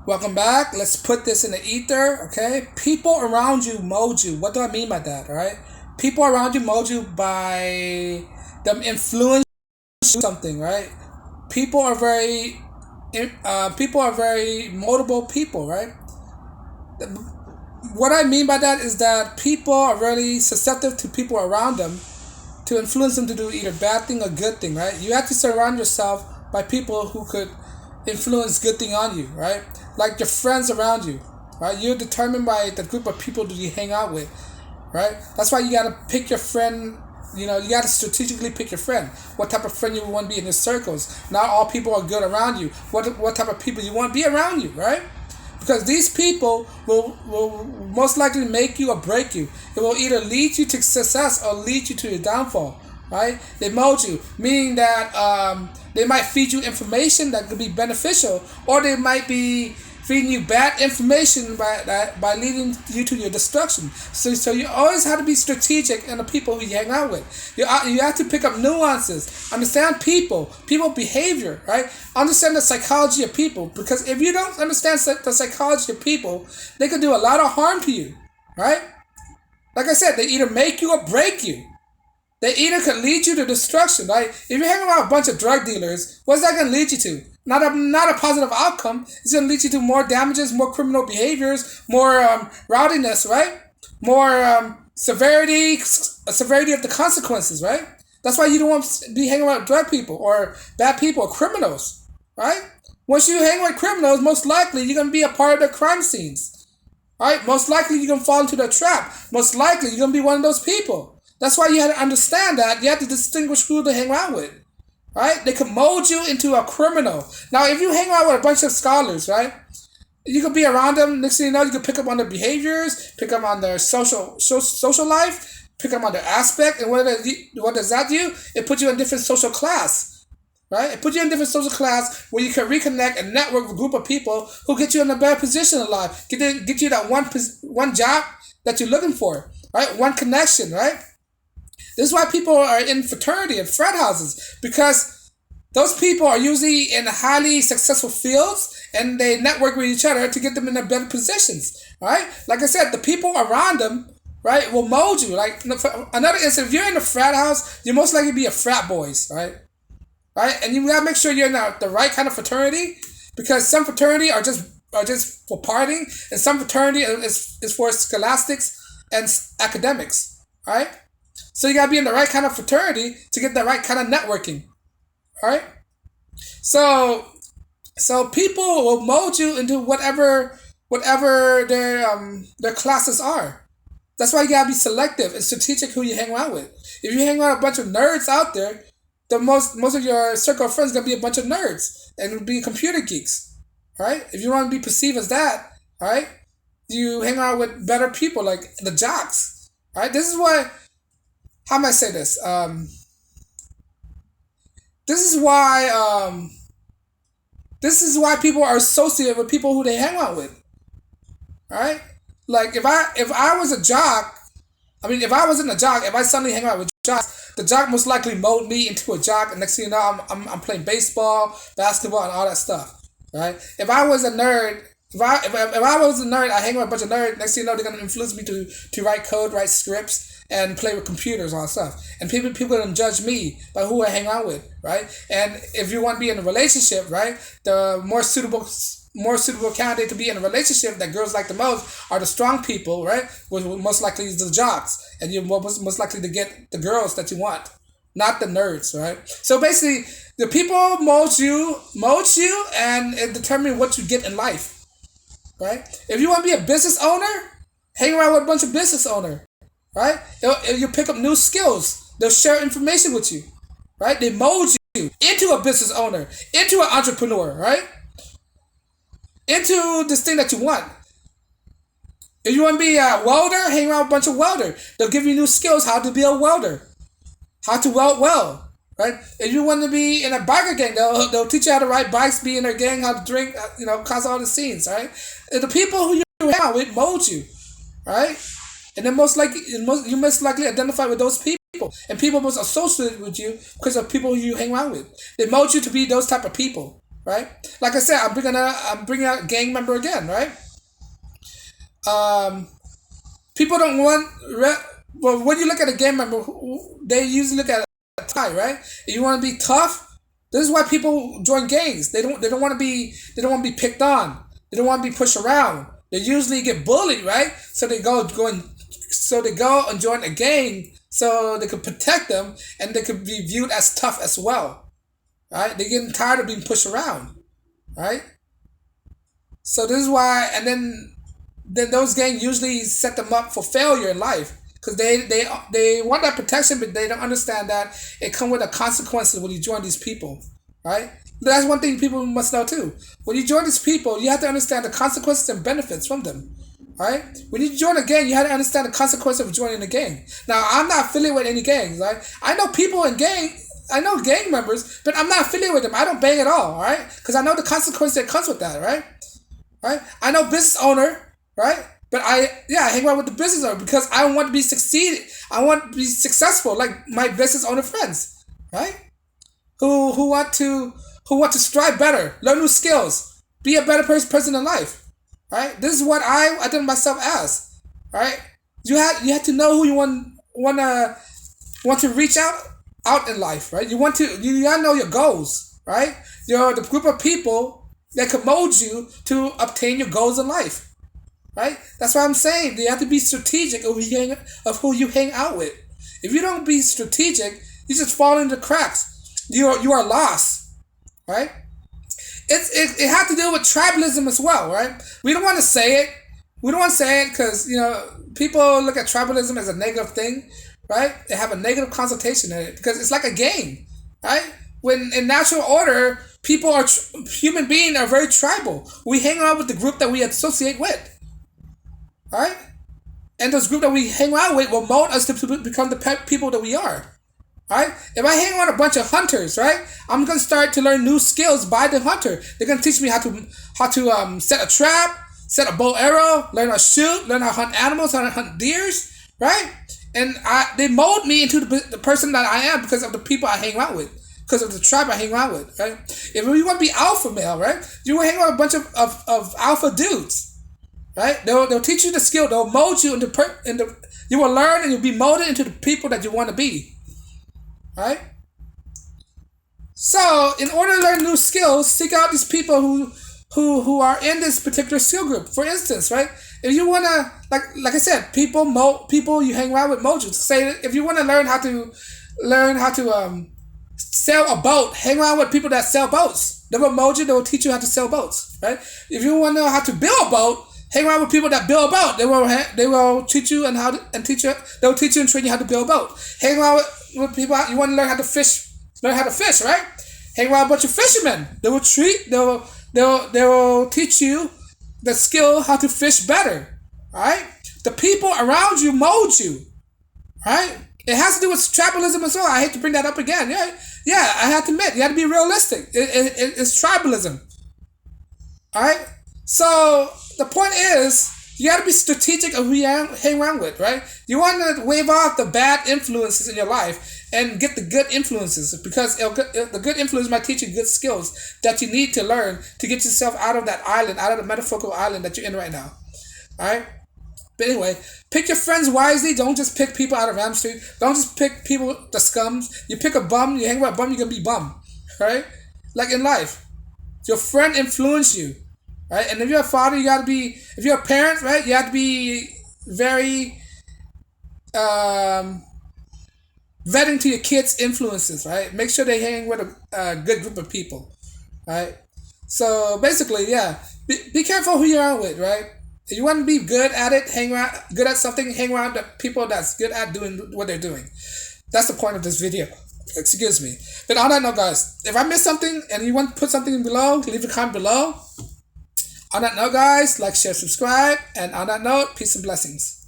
Welcome back. Let's put this in the ether, okay? People around you mold you. What do I mean by that, all right? People around you mold you by them influence something, right? People are very, people are very moldable people, right? What I mean by that is that people are really susceptible to people around them to influence them to do either bad thing or good thing, right? You have to surround yourself by people who could influence good thing on you, right? Like your friends around you, right? You're determined by the group of people that you hang out with, right? That's why you gotta pick your friend. You gotta strategically pick your friend. What type of friend you want to be in your circles. Not all people are good around you. What type of people you want to be around you, right? Because these people will most likely make you or break you. It will either lead you to success or lead you to your downfall, right? They mold you, meaning that they might feed you information that could be beneficial, or they might be feeding you bad information by leading you to your destruction. So you always have to be strategic in the people who you hang out with. You have to pick up nuances, understand people behavior, right? Understand the psychology of people, because if you don't understand the psychology of people, they can do a lot of harm to you, right? Like I said, they either make you or break you. They either can lead you to destruction, right? If you're hanging around a bunch of drug dealers, what's that going to lead you to? Not a positive outcome. It's going to lead you to more damages, more criminal behaviors, more rowdiness, right? More severity of the consequences, right? That's why you don't want to be hanging around drug people or bad people or criminals, right? Once you hang with criminals, most likely you're going to be a part of the crime scenes, right? Most likely you're going to fall into the trap. Most likely you're going to be one of those people. That's why you have to understand that. You have to distinguish who to hang around with, right? They can mold you into a criminal. Now, if you hang around with a bunch of scholars, right, you could be around them. Next thing you know, you can pick up on their behaviors, pick up on their social life, pick up on their aspect, and what does that do? It puts you in a different social class, right? It puts you in a different social class where you can reconnect and network with a group of people who get you in a better position in life, get you that one job that you're looking for, right? One connection, right? This is why people are in fraternity and frat houses, because those people are usually in highly successful fields and they network with each other to get them in their better positions, right? Like I said, the people around them, right, will mold you. Like, another instance, if you're in a frat house, you're most likely to be a frat boys, right? Right? And you gotta make sure you're in the right kind of fraternity, because some fraternity are just for partying, and some fraternity is for scholastics and academics, right? So you gotta be in the right kind of fraternity to get the right kind of networking. All right. So people will mold you into whatever their classes are. That's why you gotta be selective and strategic who you hang around with. If you hang around a bunch of nerds out there, the most of your circle of friends is gonna be a bunch of nerds and be computer geeks. All right. If you want to be perceived as that, all right, you hang out with better people like the jocks. All right. This is why. How am I say this? This is why this is why people are associated with people who they hang out with. All right, like if I was a jock, I mean if I wasn't a jock, if I suddenly hang out with jocks, the jock most likely mold me into a jock, and next thing you know, I'm playing baseball, basketball, and all that stuff. Right? If I was a nerd. If I was a nerd, I hang with a bunch of nerds. Next thing you know, they're gonna influence me to write code, write scripts, and play with computers, all that stuff. And people gonna judge me by who I hang out with, right? And if you want to be in a relationship, right, the more suitable candidate to be in a relationship that girls like the most are the strong people, right? Which most likely is the jocks, and you're most likely to get the girls that you want, not the nerds, right? So basically, the people mold you, and it determine what you get in life. Right? If you want to be a business owner, hang around with a bunch of business owner, right? You pick up new skills. They'll share information with you, right? They mold you into a business owner, into an entrepreneur, right? Into this thing that you want. If you want to be a welder, hang around with a bunch of welder. They'll give you new skills how to be a welder, how to weld well, right? If you want to be in a biker gang, they'll teach you how to ride bikes, be in their gang, how to drink, cause all the scenes, right? And the people who you hang out with mold you, right? And then you most likely identify with those people, and people must associate with you because of people who you hang around with. They mold you to be those type of people, right? Like I said, I'm bringing out a gang member again, right? Um, People don't want. Well, when you look at a gang member, they usually look at a tie, right? If you want to be tough, this is why people join gangs. They don't. They don't want to be. They don't want to be picked on. They don't want to be pushed around. They usually get bullied, right? So they go and join a gang so they can protect them and they could be viewed as tough as well, right? They're getting tired of being pushed around, right? So this is why, and then those gangs usually set them up for failure in life because they want that protection, but they don't understand that it comes with the consequences when you join these people, right? That's one thing people must know too. When you join these people, you have to understand the consequences and benefits from them, right? When you join a gang, you have to understand the consequences of joining a gang. Now, I'm not affiliated with any gangs, right? I know people in gang. I know gang members, but I'm not affiliated with them. I don't bang at all, right? Because I know the consequence that comes with that, right? Right? I know business owner, right? But I hang out with the business owner because I want to be succeed. I want to be successful, like my business owner friends, right? Who want to strive better, learn new skills, be a better person in life, right? This is what I identify myself as, right? You have to know who you want to reach out in life, right? You gotta know your goals, right? You're the group of people that can mold you to obtain your goals in life, right? That's what I'm saying. You have to be strategic of who you hang out with. If you don't be strategic, you just fall into the cracks. You are lost, right? It has to do with tribalism as well, right? We don't want to say it. We don't want to say it because people look at tribalism as a negative thing, right? They have a negative connotation in it because it's like a game, right? When in natural order, human beings are very tribal. We hang out with the group that we associate with, right? And those group that we hang out with will mold us to become the people that we are. Right? If I hang around a bunch of hunters, right, I'm gonna start to learn new skills by the hunter. They're gonna teach me how to set a trap, set a bow arrow, learn how to shoot, learn how to hunt animals, how to hunt deers, right? And they mold me into the person that I am because of the people I hang out with, because of the tribe I hang out with, right? If you want to be alpha male, right, you will hang out with a bunch of alpha dudes, right? They'll teach you the skill. They'll mold you into you will learn and you'll be molded into the people that you want to be. Right? So, in order to learn new skills, seek out these people who are in this particular skill group. For instance, right? If you wanna, like I said, people you hang around with mold you. Say if you want to learn how to sail a boat, hang around with people that sell boats. They will mold you. They will teach you how to sail boats. Right? If you want to know how to build a boat, hang around with people that build a boat. They will teach you They will teach you and train you how to build a boat. Hang around with people you want to learn how to fish. Learn how to fish, right? Hang around a bunch of fishermen. They will teach you the skill how to fish better. Right? The people around you mold you. Right? It has to do with tribalism as well. I hate to bring that up again. Yeah. I have to admit, you have to be realistic. It's tribalism. All right. So the point is, you got to be strategic of who you hang around with, right? You want to wave off the bad influences in your life and get the good influences because the good influence might teach you good skills that you need to learn to get yourself out of that island, out of the metaphorical island that you're in right now. All right. But anyway, pick your friends wisely. Don't just pick people out of Ram Street. Don't just pick people, the scums. You pick a bum, you hang with a bum, you're going to be bum. Right? Like in life. Your friend influence you. Right? And if you're a father, if you're a parent, right, you have to be very vetting to your kids' influences, right? Make sure they hang with a good group of people, right? So basically, yeah, be careful who you're out with, right? If you want to be good at it, good at something, hang around the people that's good at doing what they're doing. That's the point of this video. Excuse me. But on that note, guys, if I missed something and you want to put something below, leave a comment below. On that note, guys, like, share, subscribe. And on that note, peace and blessings.